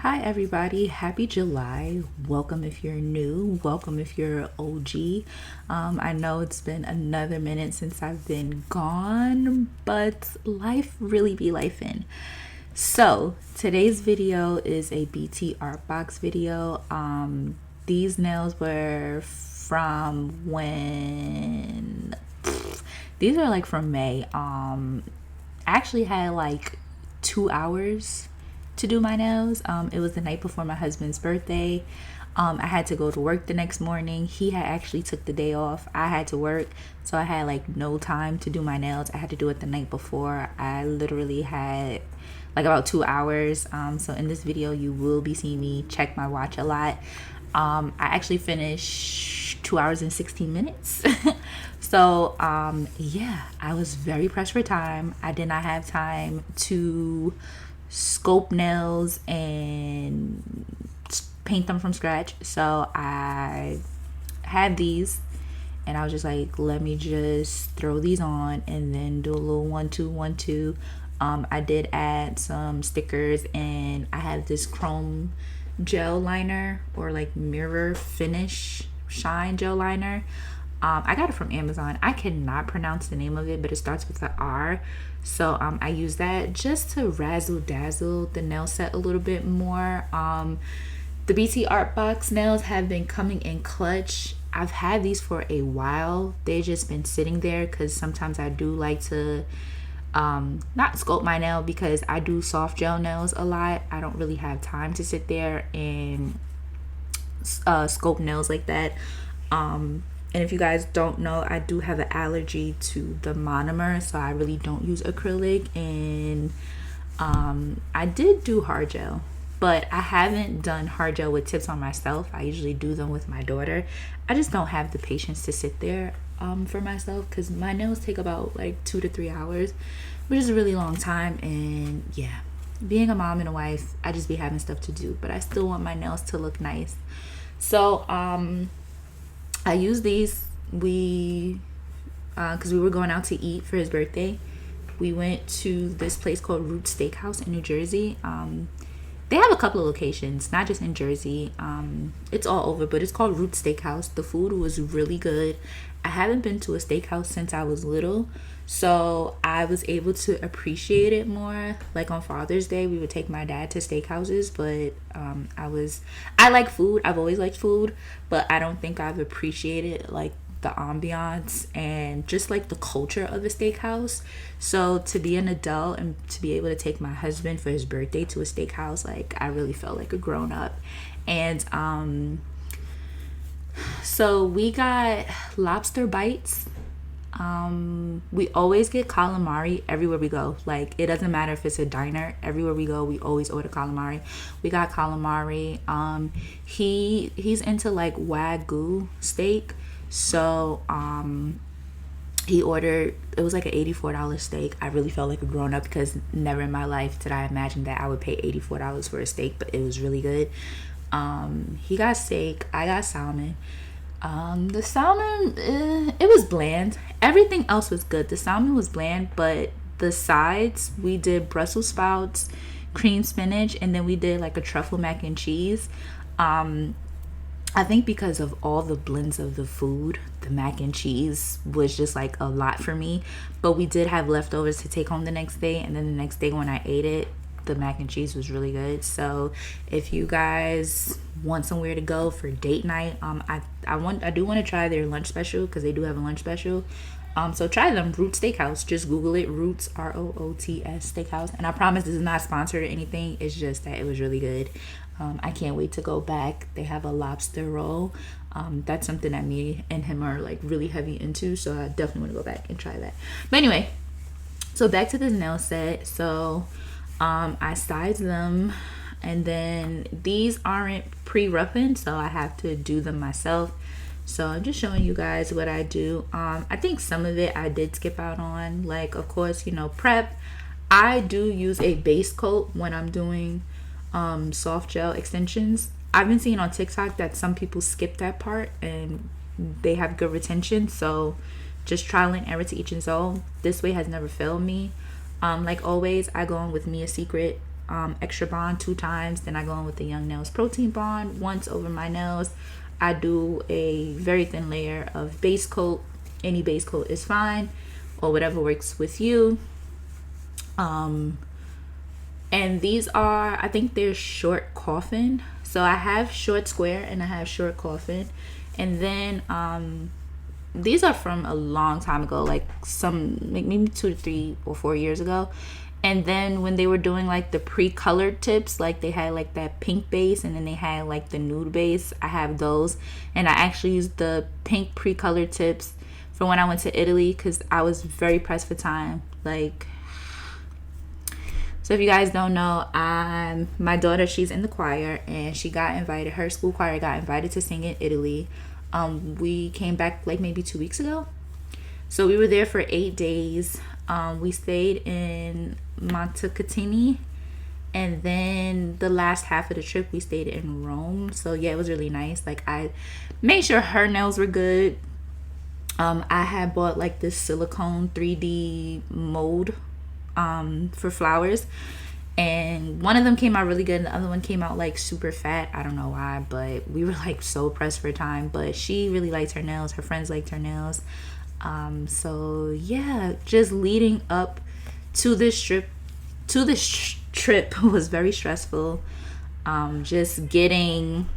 Hi, everybody. Happy July. Welcome if you're new. Welcome if you're OG. I know it's been another minute since I've been gone, but life really be lifing. So, today's video is a BT art box video. These nails were from when. These are like from May. I actually had like 2 hours to do my nails. It was the night before my husband's birthday. I had to go to work the next morning. He had actually took the day off. I had to work, so I had like no time to do my nails. I had to do it the night before. I literally had like about 2 hours. So in this video, you will be seeing me check my watch a lot. I actually finished 2 hours and 16 minutes. So yeah, I was very pressed for time. I did not have time to sculpt nails and paint them from scratch. So I had these and I was just like, let me just throw these on and then do a little 1-2 1-2. I did add some stickers and I have this chrome gel liner, or like mirror finish shine gel liner. I got it from Amazon. I cannot pronounce the name of it, but it starts with an R. So I use that just to razzle dazzle the nail set a little bit more. The BT Art Box nails have been coming in clutch. I've had these for a while. They've just been sitting there because sometimes I do like to not sculpt my nail because I do soft gel nails a lot. I don't really have time to sit there and sculpt nails like that. And if you guys don't know, I do have an allergy to the monomer, so I really don't use acrylic. And I did do hard gel, but I haven't done hard gel with tips on myself. I usually do them with my daughter. I just don't have the patience to sit there for myself because my nails take about like 2 to 3 hours, which is a really long time. And yeah, being a mom and a wife, I just be having stuff to do, but I still want my nails to look nice. So I used these. Because we were going out to eat for his birthday. We went to this place called Root Steakhouse in New Jersey. They have a couple of locations, not just in Jersey. It's all over, but it's called Root Steakhouse. The food was really good. I haven't been to a steakhouse since I was little, so I was able to appreciate it more. Like on Father's Day, we would take my dad to steakhouses, but I like food. I've always liked food, but I don't think I've appreciated like the ambiance and just like the culture of a steakhouse. So to be an adult and to be able to take my husband for his birthday to a steakhouse, like I really felt like a grown up. And so we got lobster bites. We always get calamari everywhere we go. Like it doesn't matter if it's a diner, everywhere we go we always order calamari. We got calamari. He's into like wagyu steak, so he ordered, it was like an $84 steak. I really felt like a grown up because never in my life did I imagine that I would pay $84 for a steak, but it was really good. He got steak, I got salmon. The salmon, it was bland. Everything else was good. The salmon was bland, but the sides, we did Brussels sprouts, cream spinach, and then we did like a truffle mac and cheese. I think because of all the blends of the food, the mac and cheese was just like a lot for me. But we did have leftovers to take home the next day, and then the next day when I ate it, the mac and cheese was really good. So if you guys want somewhere to go for date night, I do want to try their lunch special because they do have a lunch special. So try them. Root Steakhouse. Just Google it. Roots, ROOTS Steakhouse. And I promise this is not sponsored or anything. It's just that it was really good. I can't wait to go back. They have a lobster roll. That's something that me and him are like really heavy into. So I definitely want to go back and try that. But anyway, so back to this nail set. So I sized them, and then these aren't pre-roughened, so I have to do them myself. So I'm just showing you guys what I do. I think some of it I did skip out on, like of course, you know, prep. I do use a base coat when I'm doing soft gel extensions. I've been seeing on TikTok that some people skip that part and they have good retention, so just trial and error to each his own. This way has never failed me. Like always, I go on with Mia Secret extra bond 2 times. Then I go in with the Young Nails protein bond once over my nails. I do a very thin layer of base coat. Any base coat is fine, or whatever works with you. And these are, I think they're short coffin. So I have short square and I have short coffin. And then these are from a long time ago, like maybe 2 to 3 or 4 years ago. And then when they were doing like the pre-colored tips, like they had like that pink base and then they had like the nude base, I have those. And I actually used the pink pre-colored tips for when I went to Italy, because I was very pressed for time. Like, so if you guys don't know, my daughter, she's in the choir, and she got invited, her school choir got invited to sing in Italy. We came back like maybe 2 weeks ago. So we were there for 8 days. We stayed in Montecatini, and then the last half of the trip we stayed in Rome. So yeah, it was really nice. Like, I made sure her nails were good. I had bought like this silicone 3D mold for flowers, and one of them came out really good and the other one came out like super fat. I don't know why, but we were like so pressed for time. But she really liked her nails, her friends liked her nails. So yeah, just leading up to this trip was very stressful. Just getting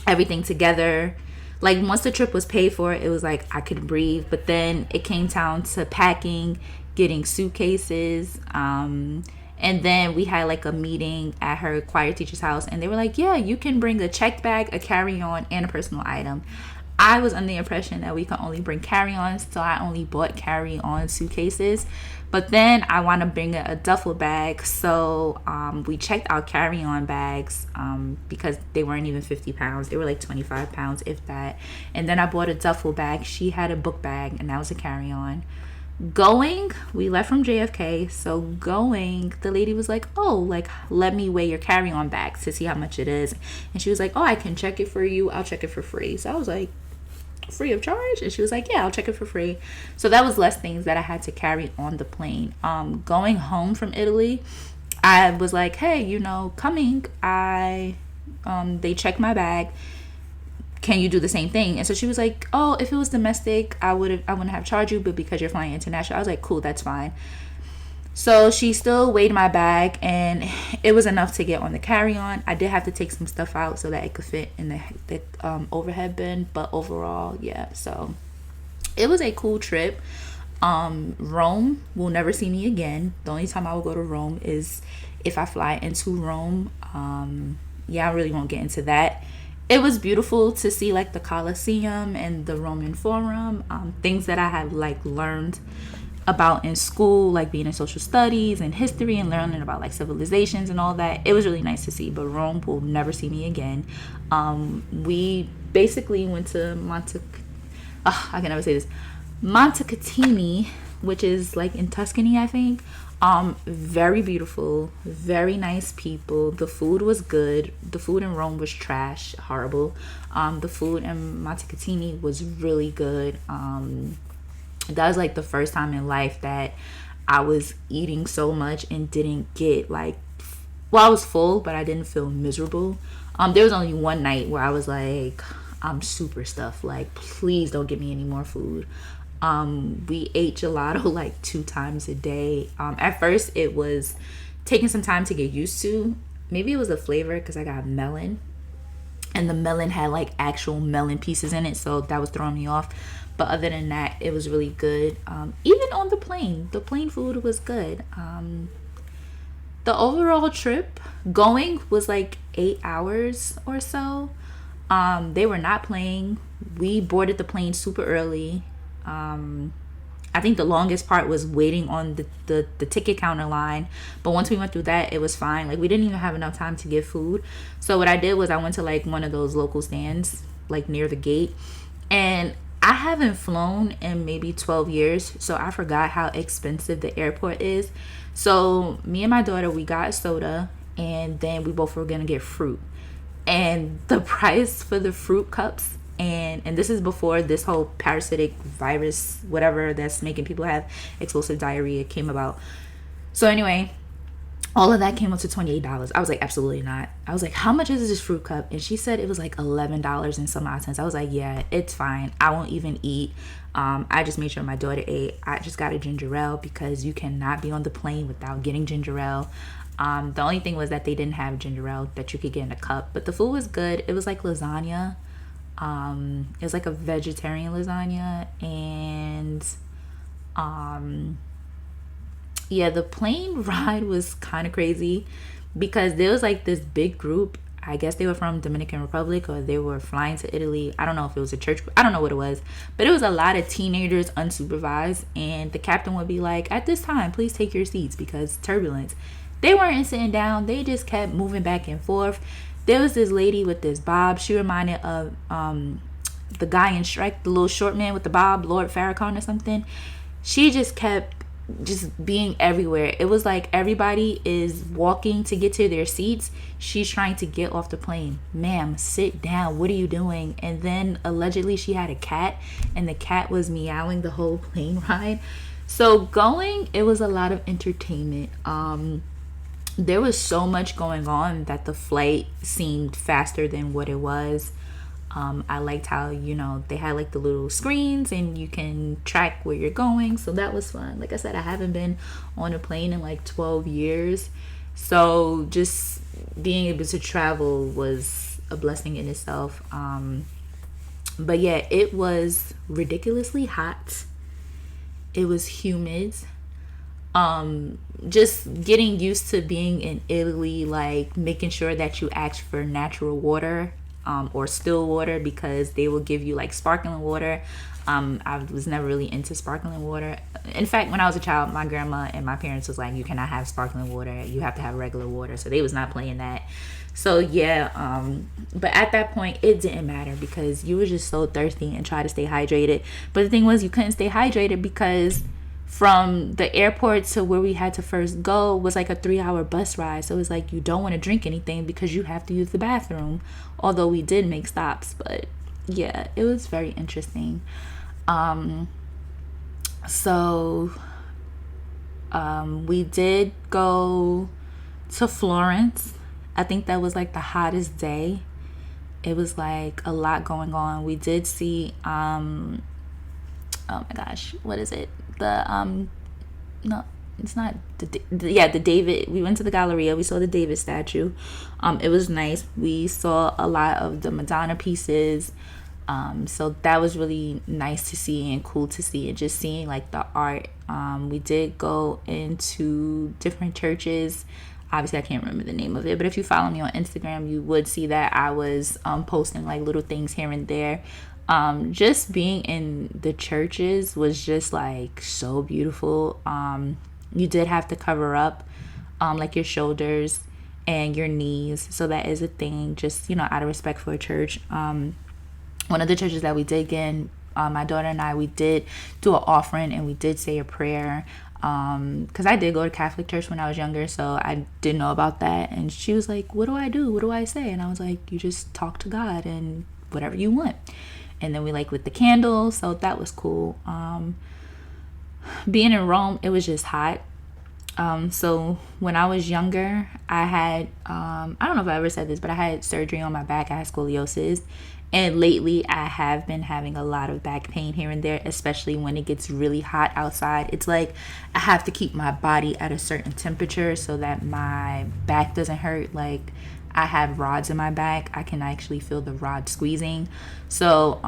everything together. Like, once the trip was paid for, it was like I could breathe. But then it came down to packing, getting suitcases, and then we had like a meeting at her choir teacher's house, and they were like, yeah, you can bring a checked bag, a carry-on, and a personal item. I was under the impression that we could only bring carry-ons, so I only bought carry-on suitcases. But then I want to bring a duffel bag, so we checked our carry-on bags because they weren't even 50 pounds. They were like 25 pounds, if that. And then I bought a duffel bag. She had a book bag, and that was a carry-on. Going, we left from JFK, so going, the lady was like, oh, like, let me weigh your carry-on bag to see how much it is. And she was like, oh, I can check it for you. I'll check it for free. So I was like, free of charge? And she was like, yeah, I'll check it for free. So that was less things that I had to carry on the plane. Going home from Italy, I was like, hey, coming, they checked my bag, can you do the same thing? And so she was like, oh, if it was domestic, I wouldn't have charged you, but because you're flying international, I was like, cool, that's fine. So she still weighed my bag, and it was enough to get on the carry-on. I did have to take some stuff out so that it could fit in the overhead bin, but overall, yeah. So it was a cool trip. Rome will never see me again. The only time I will go to Rome is if I fly into Rome. Yeah, I really won't get into that. It was beautiful to see like the Colosseum and the Roman Forum, things that I have like learned about in school, like being in social studies and history and learning about like civilizations and all that. It was really nice to see, but Rome will never see me again. We basically went to I can never say this, Montecatini, which is like in Tuscany, I think. Very beautiful, very nice people. The food was good. The food in Rome was trash, horrible. The food in Montecatini was really good. That was like the first time in life that I was eating so much and didn't get like, well, I was full, but I didn't feel miserable. There was only one night where I was like, I'm super stuffed, like please don't give me any more food. We ate gelato like 2 times a day. At first it was taking some time to get used to. Maybe it was the flavor because I got melon, and the melon had like actual melon pieces in it, so that was throwing me off. But other than that, it was really good. Even on the plane food was good. The overall trip going was like 8 hours or so. They were not playing. We boarded the plane super early. I think the longest part was waiting on the ticket counter line, but once we went through that, it was fine. Like, we didn't even have enough time to get food. So what I did was I went to like one of those local stands like near the gate, and I haven't flown in maybe 12 years, so I forgot how expensive the airport is. So me and my daughter, we got soda, and then we both were gonna get fruit, and the price for the fruit cups, and this is before this whole parasitic virus, whatever, that's making people have explosive diarrhea came about. So anyway, All of that came up to $28. I was like, absolutely not. I was like, how much is this fruit cup? And she said it was like $11 and some odd cents. I was like, yeah, it's fine. I won't even eat. I just made sure my daughter ate. I just got a ginger ale because you cannot be on the plane without getting ginger ale. The only thing was that they didn't have ginger ale that you could get in a cup, but the food was good. It was like lasagna. It was like a vegetarian lasagna, and yeah, the plane ride was kind of crazy because there was like this big group. I guess they were from Dominican Republic or they were flying to Italy. I don't know if it was a church. I don't know what it was, but it was a lot of teenagers unsupervised. And the captain would be like, at this time, please take your seats because turbulence. They weren't sitting down. They just kept moving back and forth. There was this lady with this bob. She reminded of the guy in Shrek, the little short man with the bob, Lord Farrakhan or something. She just kept just being everywhere. It was like everybody is walking to get to their seats. She's trying to get off the plane. Ma'am, sit down. What are you doing? And then allegedly she had a cat, and the cat was meowing the whole plane ride. So going, it was a lot of entertainment. There was so much going on that the flight seemed faster than what it was. I liked how, they had like the little screens and you can track where you're going. So that was fun. Like I said, I haven't been on a plane in like 12 years. So just being able to travel was a blessing in itself. But yeah, it was ridiculously hot. It was humid. Just getting used to being in Italy, like making sure that you ask for natural water. Or still water, because they will give you like sparkling water. I was never really into sparkling water. In fact, when I was a child, my grandma and my parents was like, you cannot have sparkling water, you have to have regular water. So they was not playing that. So yeah, but at that point it didn't matter because you were just so thirsty and try to stay hydrated. But the thing was, you couldn't stay hydrated because from the airport to where we had to first go was like a 3-hour bus ride. So it's like you don't want to drink anything because you have to use the bathroom. Although we did make stops, but yeah, it was very interesting. So we did go to Florence. I think that was like the hottest day. It was like a lot going on. We did see oh my gosh, what is it? No, it's not the David. We went to the Galleria. We saw the David statue. It was nice. We saw a lot of the Madonna pieces. So that was really nice to see and cool to see, and just seeing like the art. We did go into different churches. Obviously I can't remember the name of it, but if you follow me on Instagram, you would see that I was posting like little things here and there. Just being in the churches was just like so beautiful. You did have to cover up like your shoulders and your knees, so that is a thing, just out of respect for a church. One of the churches that we did get in, my daughter and I, we did do an offering and we did say a prayer, because I did go to Catholic church when I was younger, so I didn't know about that. And she was like, what do I do? What do I say? And I was like, you just talk to God and whatever you want. And then we like lit the candles, so that was cool. Being in Rome, it was just hot. So when I was younger, I had I don't know if I ever said this, but I had surgery on my back. I had scoliosis, and lately I have been having a lot of back pain here and there, especially when it gets really hot outside. It's like I have to keep my body at a certain temperature so that my back doesn't hurt. Like, I have rods in my back. I can actually feel the rod squeezing. So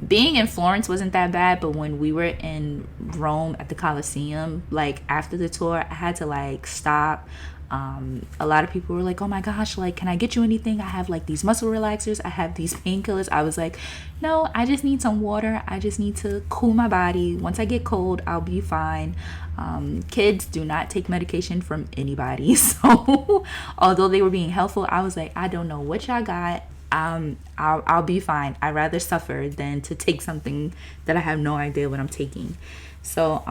being in Florence wasn't that bad, but when we were in Rome at the Colosseum, like after the tour, I had to like stop. A lot of people were like, oh my gosh, like, can I get you anything? I have like these muscle relaxers, I have these painkillers. I was like, no, I just need some water. I just need to cool my body. Once I get cold, I'll be fine. Kids do not take medication from anybody. So although they were being helpful, I was like, I don't know what y'all got. I'll be fine. I'd rather suffer than to take something that I have no idea what I'm taking. So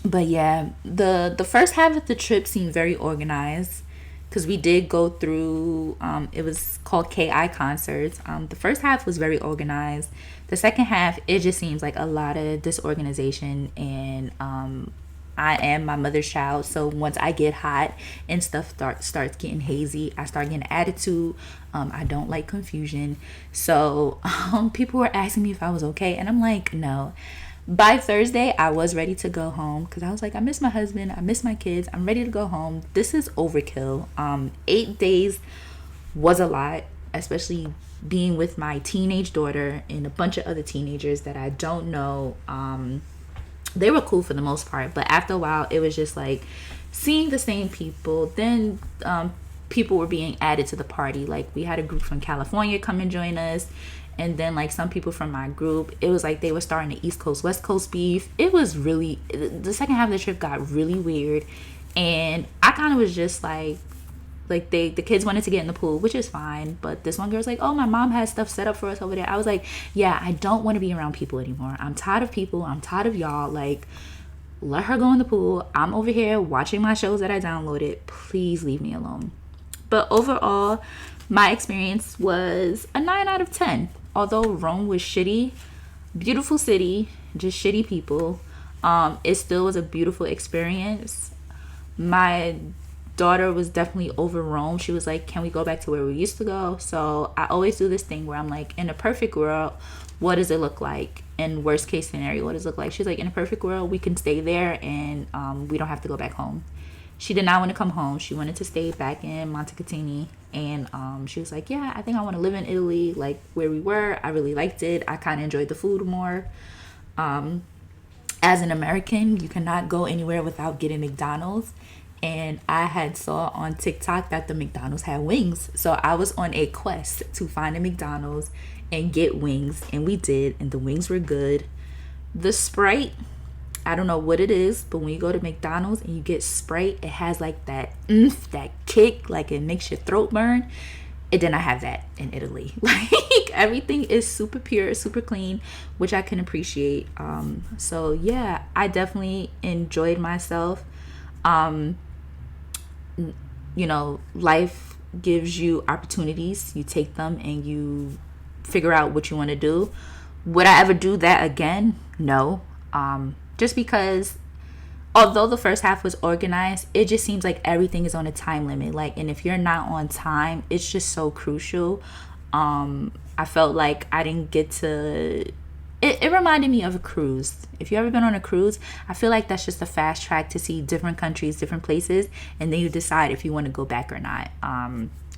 but yeah, the first half of the trip seemed very organized, because we did go through it was called KI concerts. The first half was very organized. The second half, it just seems like a lot of disorganization and I am my mother's child, so once I get hot and stuff starts getting hazy, I start getting attitude. I don't like confusion. So people were asking me if I was okay, and I'm like, no. By Thursday, I was ready to go home because I was like, I miss my husband, I miss my kids, I'm ready to go home. This is overkill. 8 days was a lot, especially being with my teenage daughter and a bunch of other teenagers that I don't know. They were cool for the most part, but after a while it was just like seeing the same people. Then people were being added to the party. Like, we had a group from California come and join us, and then like some people from my group, it was like they were starting the East Coast West Coast beef. It was really, the second half of the trip got really weird, and I kind of was just like the kids wanted to get in the pool, which is fine, but this one girl's like, oh, my mom has stuff set up for us over there. I was like, yeah, I don't want to be around people anymore. I'm tired of people. I'm tired of y'all. Like, let her go in the pool. I'm over here watching my shows that I downloaded. Please leave me alone. But overall, my experience was a 9 out of 10. Although Rome was shitty, beautiful city, just shitty people, it still was a beautiful experience. My daughter was definitely over Rome. She was like, can we go back to where we used to go? So I always do this thing where I'm like, in a perfect world, what does it look like? In worst case scenario, what does it look like? She's like, in a perfect world, we can stay there and we don't have to go back home. She did not want to come home. She wanted to stay back in Montecatini. And she was like, yeah, I think I want to live in Italy, like where we were. I really liked it. I kind of enjoyed the food more. As an American, you cannot go anywhere without getting McDonald's. And I had saw on TikTok that the McDonald's had wings. So I was on a quest to find a McDonald's and get wings. And we did. And the wings were good. The Sprite, I don't know what it is, but when you go to McDonald's and you get Sprite, it has like that that kick, like it makes your throat burn. It did not have that in Italy. Like, everything is super pure, super clean, which I can appreciate. So yeah, I definitely enjoyed myself. You know, life gives you opportunities. You take them and you figure out what you want to do. Would I ever do that again? No. Just because although the first half was organized, it just seems like everything is on a time limit. Like, and if you're not on time, it's just so crucial. I felt like I didn't get to it reminded me of a cruise. If you've ever been on a cruise, I feel like that's just a fast track to see different countries, different places, and then you decide if you want to go back or not.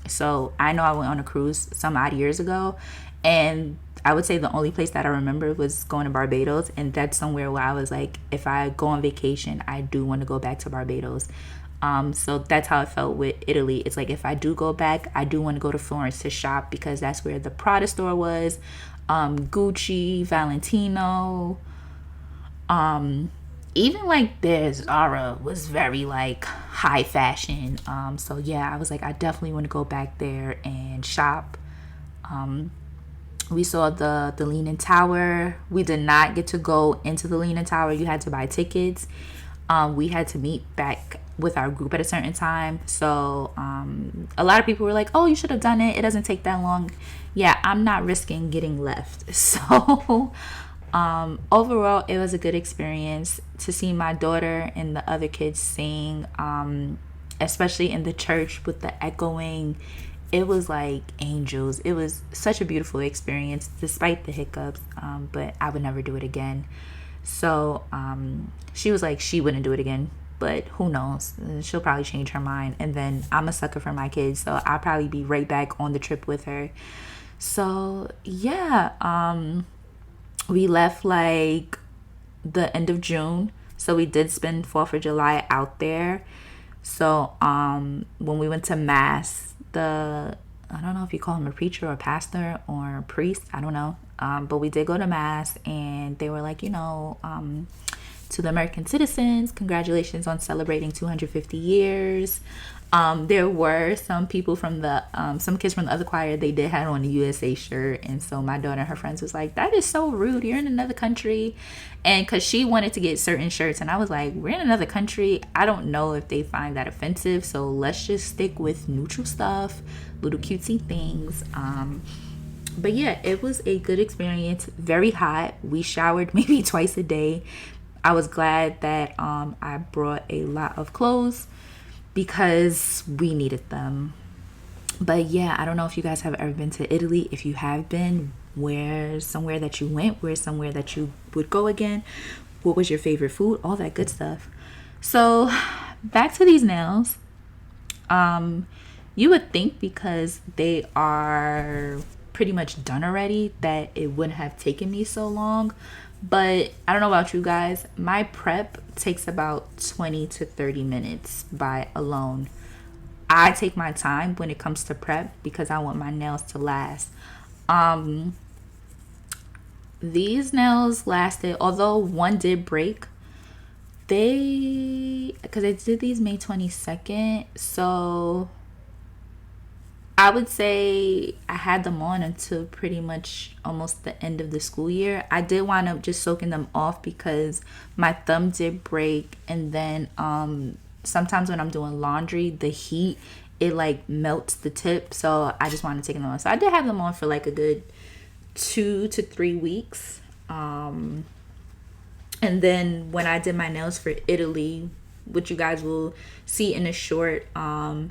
So I know I went on a cruise some odd years ago, and I would say the only place that I remember was going to Barbados, and that's somewhere where I was like, if I go on vacation, I do want to go back to Barbados. So that's how it felt with Italy. It's like, if I do go back, I do want to go to Florence to shop because that's where the Prada store was. Gucci, Valentino, even like their Zara was very like high fashion. So yeah, I was like, I definitely want to go back there and shop. We saw the Leaning Tower. We did not get to go into the Leaning Tower. You had to buy tickets. We had to meet back with our group at a certain time. So a lot of people were like, oh, you should have done it. It doesn't take that long. Yeah, I'm not risking getting left. So overall, it was a good experience to see my daughter and the other kids sing, especially in the church with the echoing. It was like angels. It was such a beautiful experience despite the hiccups, but I would never do it again. So she was like, she wouldn't do it again, but who knows? She'll probably change her mind. And then I'm a sucker for my kids, so I'll probably be right back on the trip with her. So yeah, we left like the end of June, so we did spend 4th of July out there. So when we went to mass, I don't know if you call him a preacher or a pastor or a priest, I don't know, but we did go to mass, and they were like, to the American citizens, congratulations on celebrating 250 years. There were some people from some kids from the other choir, they did have on a USA shirt, and so my daughter and her friends was like, that is so rude, you're in another country. And because she wanted to get certain shirts, and I was like, we're in another country, I don't know if they find that offensive, so let's just stick with neutral stuff, little cutesy things. But yeah, it was a good experience. Very hot. We showered maybe twice a day. I was glad that I brought a lot of clothes because we needed them. But yeah, I don't know if you guys have ever been to Italy. If you have been, where's somewhere that you went? Where's somewhere that you would go again? What was your favorite food? All that good stuff. So back to these nails. You would think because they are pretty much done already that it wouldn't have taken me so long. But I don't know about you guys. My prep takes about 20 to 30 minutes by alone. I take my time when it comes to prep because I want my nails to last. These nails lasted, although one did break, because I did these May 22nd, so I would say I had them on until pretty much almost the end of the school year. I did wind up just soaking them off because my thumb did break, and then sometimes when I'm doing laundry, the heat, it like melts the tip, so I just wanted to take them on. So I did have them on for like a good 2 to 3 weeks. And then when I did my nails for Italy, which you guys will see in a short, I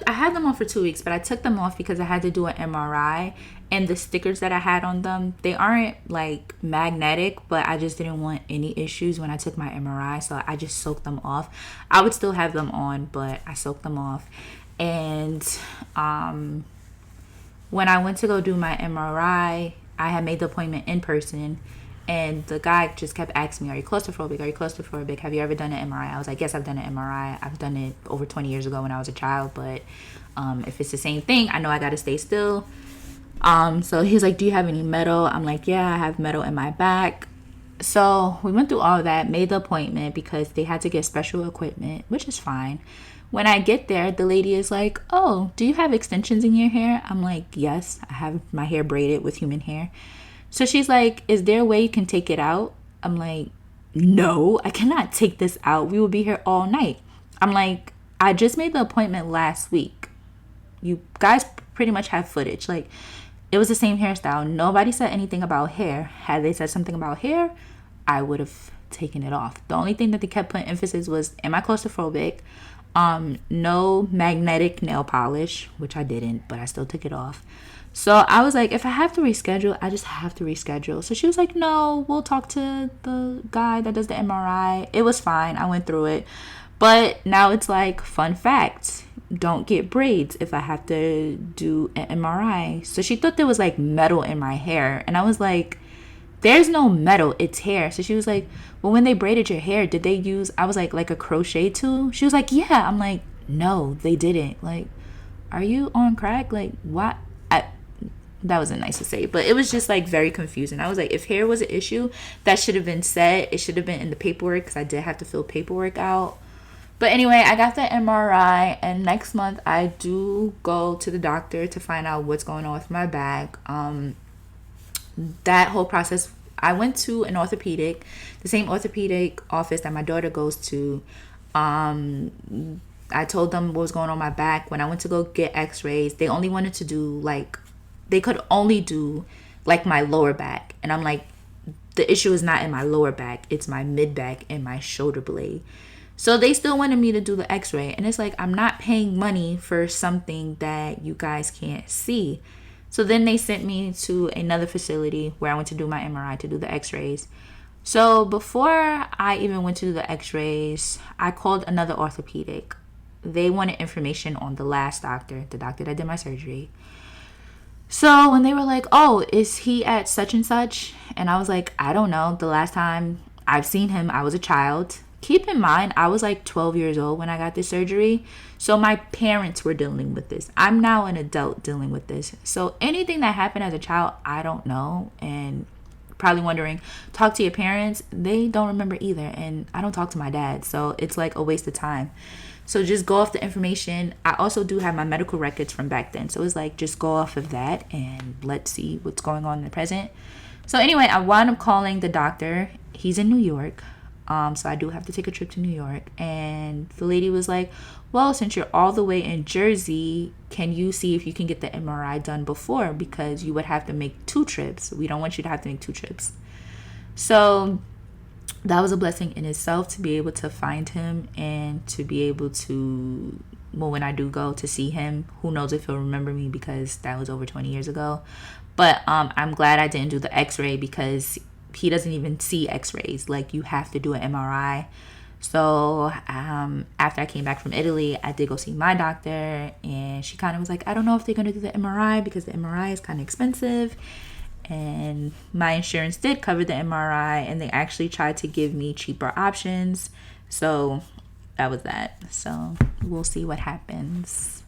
had them on for 2 weeks, but I took them off because I had to do an MRI, and the stickers that I had on them, they aren't like magnetic, but I just didn't want any issues when I took my MRI, so I just soaked them off. I would still have them on, but I soaked them off. And when I went to go do my MRI, I had made the appointment in person, and the guy just kept asking me, are you claustrophobic? Are you claustrophobic? Have you ever done an MRI? I was like, yes, I've done an MRI. I've done it over 20 years ago when I was a child, but if it's the same thing, I know I got to stay still. So he's like, do you have any metal? I'm like, yeah, I have metal in my back. So we went through all of that, made the appointment because they had to get special equipment, which is fine. When I get there, the lady is like, oh, do you have extensions in your hair? I'm like, yes, I have my hair braided with human hair. So she's like, is there a way you can take it out? I'm like, no, I cannot take this out. We will be here all night. I'm like, I just made the appointment last week. You guys pretty much have footage. Like, it was the same hairstyle. Nobody said anything about hair. Had they said something about hair, I would have taken it off. The only thing that they kept putting emphasis was, am I claustrophobic? No magnetic nail polish, which I didn't, but I still took it off. So I was like, if I have to reschedule, I just have to reschedule. So she was like, no, we'll talk to the guy that does the MRI. It was fine. I went through it. But now it's like, fun fact, don't get braids if I have to do an MRI. So she thought there was like metal in my hair. And I was like, there's no metal, it's hair. So she was like, well, when they braided your hair, did they use, I was like a crochet tool? She was like, yeah. I'm like, no, they didn't. Like, are you on crack? Like, what? That wasn't nice to say, but it was just like very confusing. I was like, if hair was an issue, that should have been said. It should have been in the paperwork because I did have to fill paperwork out. But anyway, I got the MRI, and next month I do go to the doctor to find out what's going on with my back. That whole process, I went to an orthopedic, the same orthopedic office that my daughter goes to. I told them what was going on my back. When I went to go get x-rays, they only wanted to do like, they could only do like my lower back. And I'm like, the issue is not in my lower back, it's my mid back and my shoulder blade. So they still wanted me to do the x-ray. And it's like, I'm not paying money for something that you guys can't see. So then they sent me to another facility where I went to do my MRI to do the x-rays. So before I even went to do the x-rays, I called another orthopedic. They wanted information on the last doctor, the doctor that did my surgery. So when they were like, oh, is he at such and such? And I was like, I don't know. The last time I've seen him, I was a child. Keep in mind, I was like 12 years old when I got this surgery. So my parents were dealing with this. I'm now an adult dealing with this. So anything that happened as a child, I don't know. And probably wondering, talk to your parents. They don't remember either. And I don't talk to my dad. So it's like a waste of time. So just go off the information. I also do have my medical records from back then. So it's like, just go off of that and let's see what's going on in the present. So anyway, I wound up calling the doctor. He's in New York. So I do have to take a trip to New York. And the lady was like, well, since you're all the way in Jersey, can you see if you can get the MRI done before? Because you would have to make 2 trips. We don't want you to have to make 2 trips. So that was a blessing in itself to be able to find him and to be able to, well, when I do go to see him, who knows if he'll remember me because that was over 20 years ago. But I'm glad I didn't do the x-ray because he doesn't even see x-rays. Like, you have to do an MRI. So after I came back from Italy, I did go see my doctor, and she kind of was like, I don't know if they're going to do the MRI because the MRI is kind of expensive. And my insurance did cover the MRI, and they actually tried to give me cheaper options. So that was that. So we'll see what happens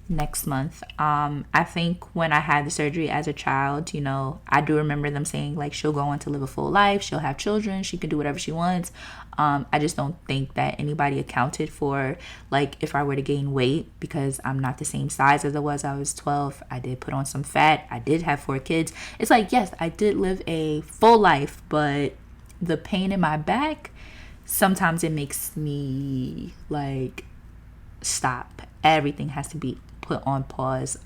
next month. I think when I had the surgery as a child, you know, I do remember them saying like she'll go on to live a full life, she'll have children, she can do whatever she wants. I just don't think that anybody accounted for like if I were to gain weight, because I'm not the same size as I was 12. I did put on some fat. I did have 4 kids. It's like, yes, I did live a full life, but the pain in my back, sometimes it makes me like stop. Everything has to be put on pause.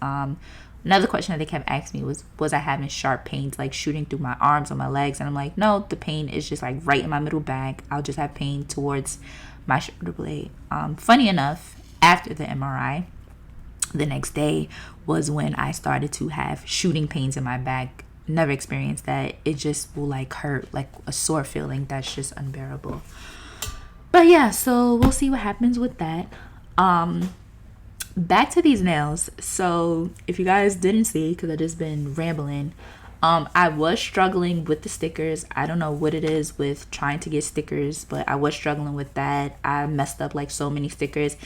Another question that they kept asking me was I having sharp pains like shooting through my arms or my legs? And I'm like, no, the pain is just like right in my middle back. I'll just have pain towards my shoulder blade. Funny enough, after the MRI, the next day was when I started to have shooting pains in my back. Never experienced that. It just will like hurt, like a sore feeling that's just unbearable. But yeah, so we'll see what happens with that. Back to these nails. So if you guys didn't see, because I just been rambling, I was struggling with the stickers. I don't know what it is with trying to get stickers, but I was struggling with that. I messed up like so many stickers.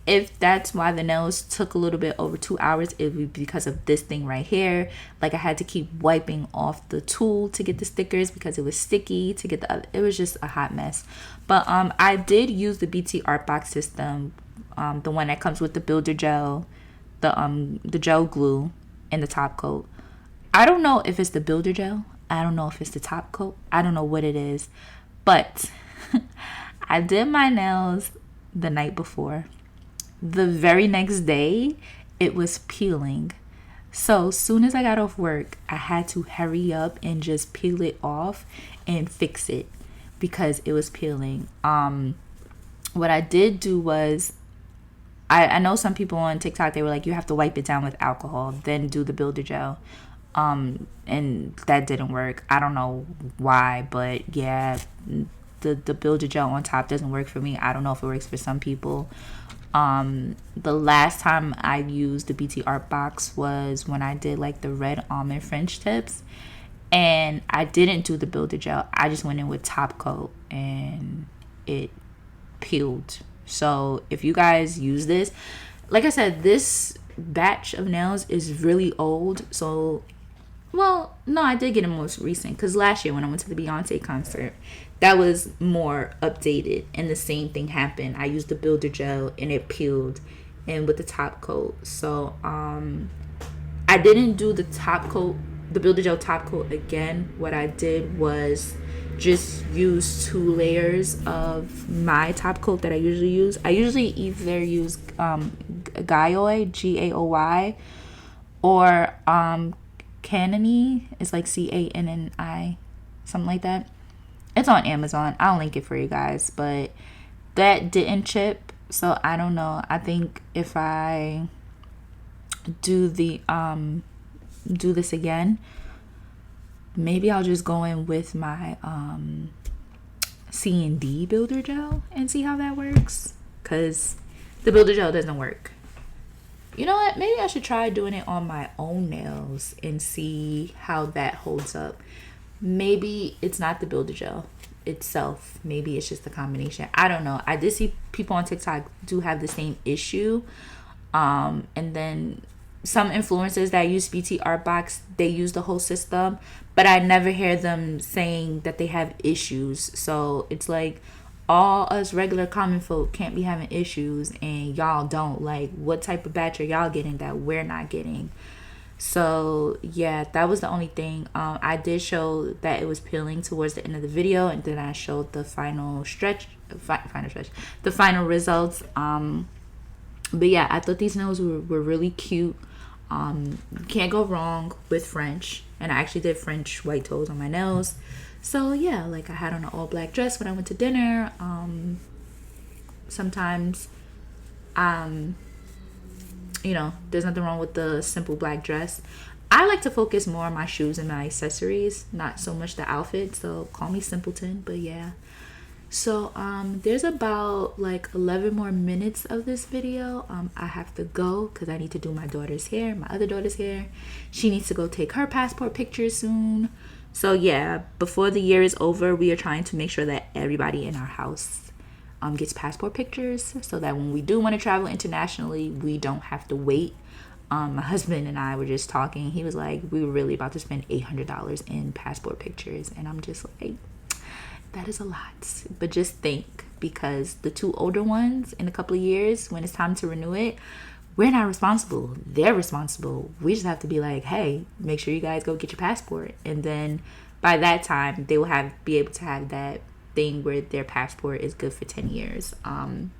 If that's why the nails took a little bit over 2 hours, it would be because of this thing right here. Like, I had to keep wiping off the tool to get the stickers because it was sticky to get the other. It was just a hot mess. But I did use the BT Art Box system, the one that comes with the builder gel, the gel glue, and the top coat. I don't know if it's the builder gel. I don't know if it's the top coat. I don't know what it is. But I did my nails the night before. The very next day, it was peeling. So soon as I got off work, I had to hurry up and just peel it off and fix it because it was peeling. What I did do was, I know some people on TikTok, they were like, you have to wipe it down with alcohol, then do the builder gel. And that didn't work. I don't know why, but yeah, the builder gel on top doesn't work for me. I don't know if it works for some people. The last time I used the BT Art Box was when I did like the red almond French tips, and I didn't do the builder gel. I just went in with top coat and it peeled. So if you guys use this, like I said, this batch of nails is really old. So, well, no, I did get it most recent because last year when I went to the Beyonce concert, that was more updated and the same thing happened. I used the builder gel and it peeled, and with the top coat. So I didn't do the top coat, the builder gel top coat again. What I did was just use 2 layers of my top coat that I usually use. I usually either use Gaoy, Gaoy, or Canoni. It's like Canni, something like that. It's on Amazon. I'll link it for you guys, but that didn't chip, so I don't know. I think if I do the do this again, maybe I'll just go in with my C&D builder gel and see how that works, because the builder gel doesn't work. You know what? Maybe I should try doing it on my own nails and see how that holds up. Maybe it's not the builder gel itself. Maybe it's just the combination. I don't know. I did see people on TikTok do have the same issue. And then some influencers that use BT Art Box, they use the whole system, but I never hear them saying that they have issues. So it's like, all us regular common folk can't be having issues and y'all don't. Like, what type of batch are y'all getting that we're not getting? So yeah, that was the only thing. I did show that it was peeling towards the end of the video, and then I showed the final the final results. But yeah, I thought these nails were really cute. Can't go wrong with French, and I actually did French white toes on my nails. So yeah, like I had on an all black dress when I went to dinner. Sometimes, you know, there's nothing wrong with the simple black dress. I like to focus more on my shoes and my accessories, not so much the outfit. So call me simpleton, but yeah. So there's about like 11 more minutes of this video. I have to go because I need to do my daughter's hair, my other daughter's hair. She needs to go take her passport picture soon. So yeah, before the year is over, we are trying to make sure that everybody in our house gets passport pictures, so that when we do want to travel internationally, we don't have to wait. My husband and I were just talking. He was like, we were really about to spend $800 in passport pictures, and I'm just like, that is a lot. But just think, because the two older ones, in a couple of years, when it's time to renew it, we're not responsible. They're responsible. We just have to be like, hey, make sure you guys go get your passport. And then by that time, they will be able to have that thing where their passport is good for 10 years. And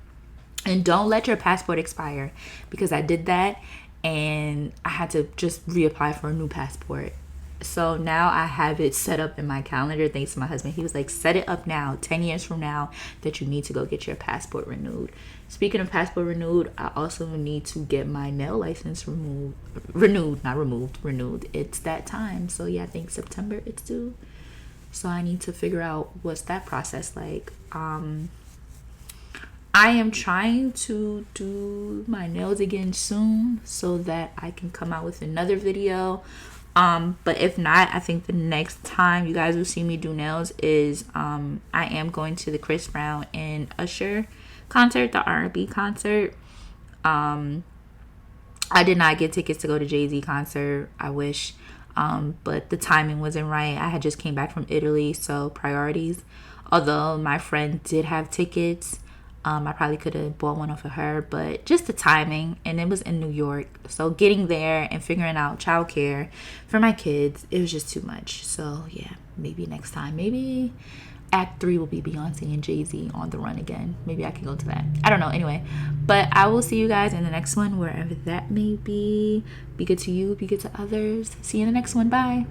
don't let your passport expire, because I did that and I had to just reapply for a new passport. So now I have it set up in my calendar, thanks to my husband. He was like, set it up now, 10 years from now, that you need to go get your passport renewed. Speaking of passport renewed, I also need to get my nail license renewed. It's that time. So yeah, I think September it's due. So I need to figure out what's that process like. I am trying to do my nails again soon so that I can come out with another video. But if not, I think the next time you guys will see me do nails is I am going to the Chris Brown and Usher concert, the R&B concert. I did not get tickets to go to Jay-Z concert. I wish. But the timing wasn't right. I had just came back from Italy, so priorities. Although my friend did have tickets, I probably could have bought one off of her, but just the timing, and it was in New York. So getting there and figuring out childcare for my kids, it was just too much. So yeah, maybe next time. Maybe Act 3 will be Beyonce and Jay-Z on the run again. Maybe I can go to that. I don't know. Anyway, but I will see you guys in the next one, wherever that may be. Be good to you. Be good to others. See you in the next one. Bye.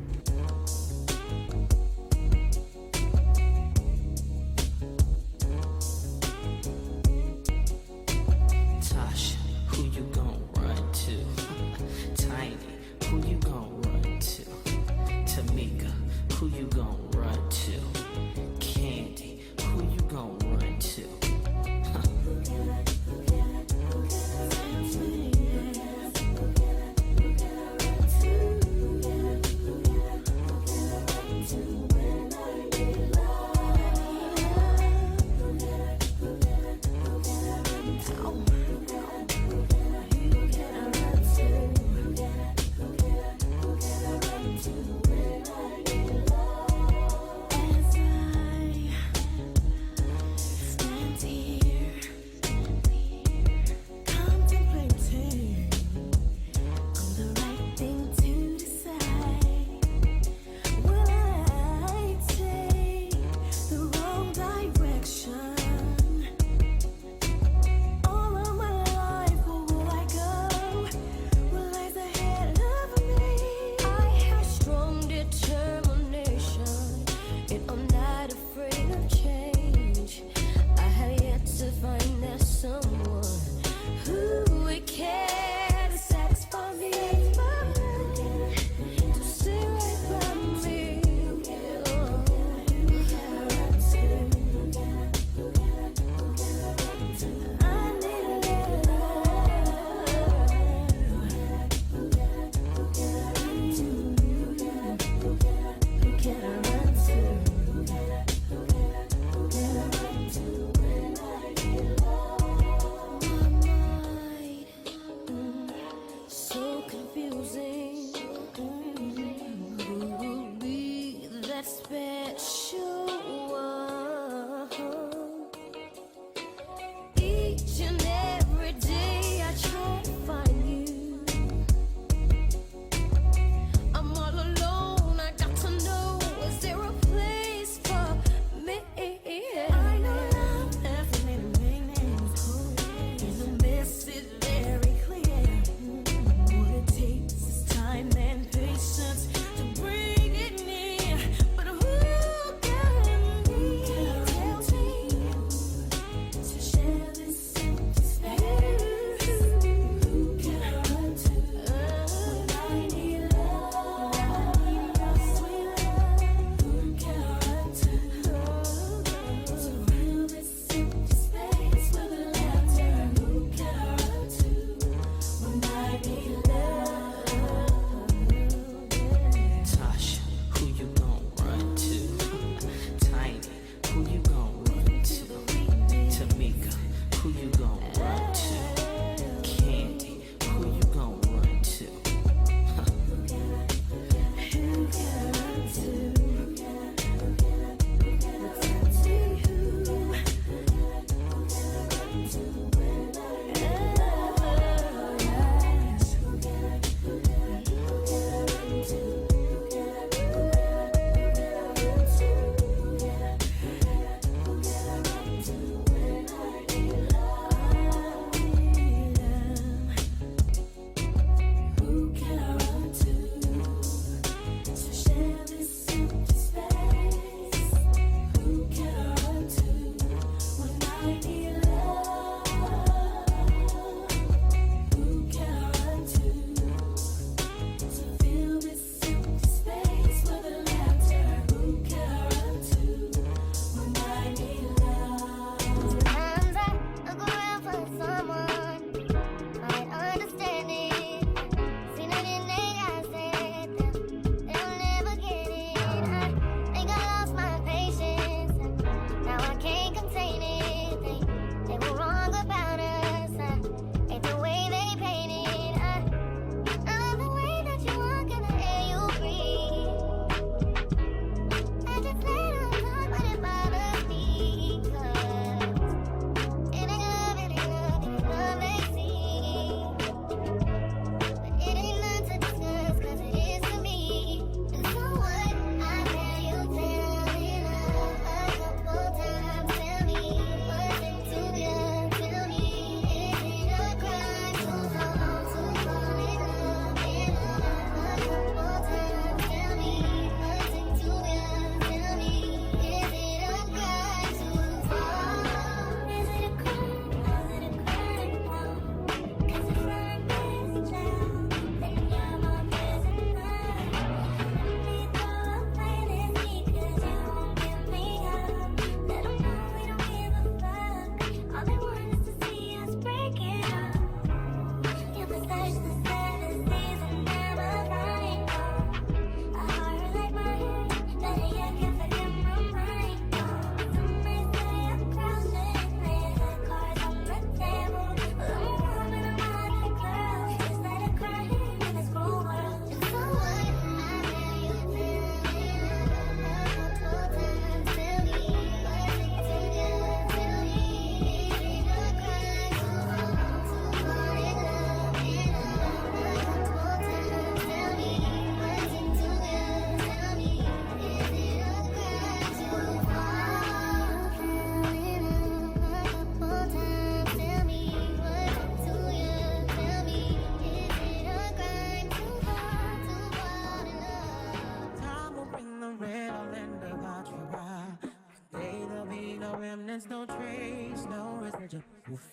trace, no residual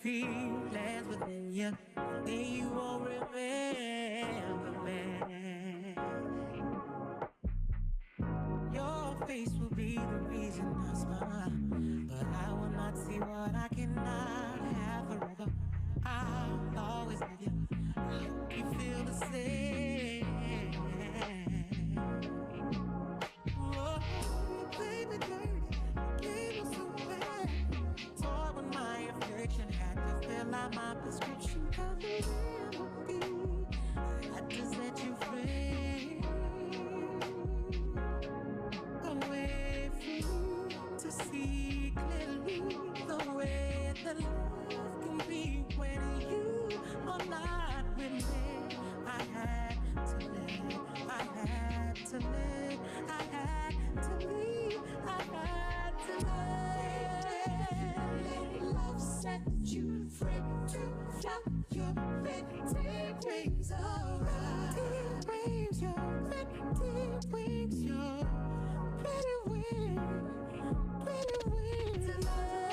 feelings within you. Then you won't remember me. Your face will be the reason I smile, but I will not see what I cannot have forever. I'll always love you. I hope you feel the same. Oh, you played me dirty, gave me so bad. Toy with my affliction, had to fill out my prescription. Cause the remedy, I had to set you free. Away from you to see clearly the way that love can be when you are not with me. I had to live, I had to live, I had to leave, I had to live. Let love set you free to flap your pretty wings around. Wings, your pretty wings, your pretty wings, pretty wings.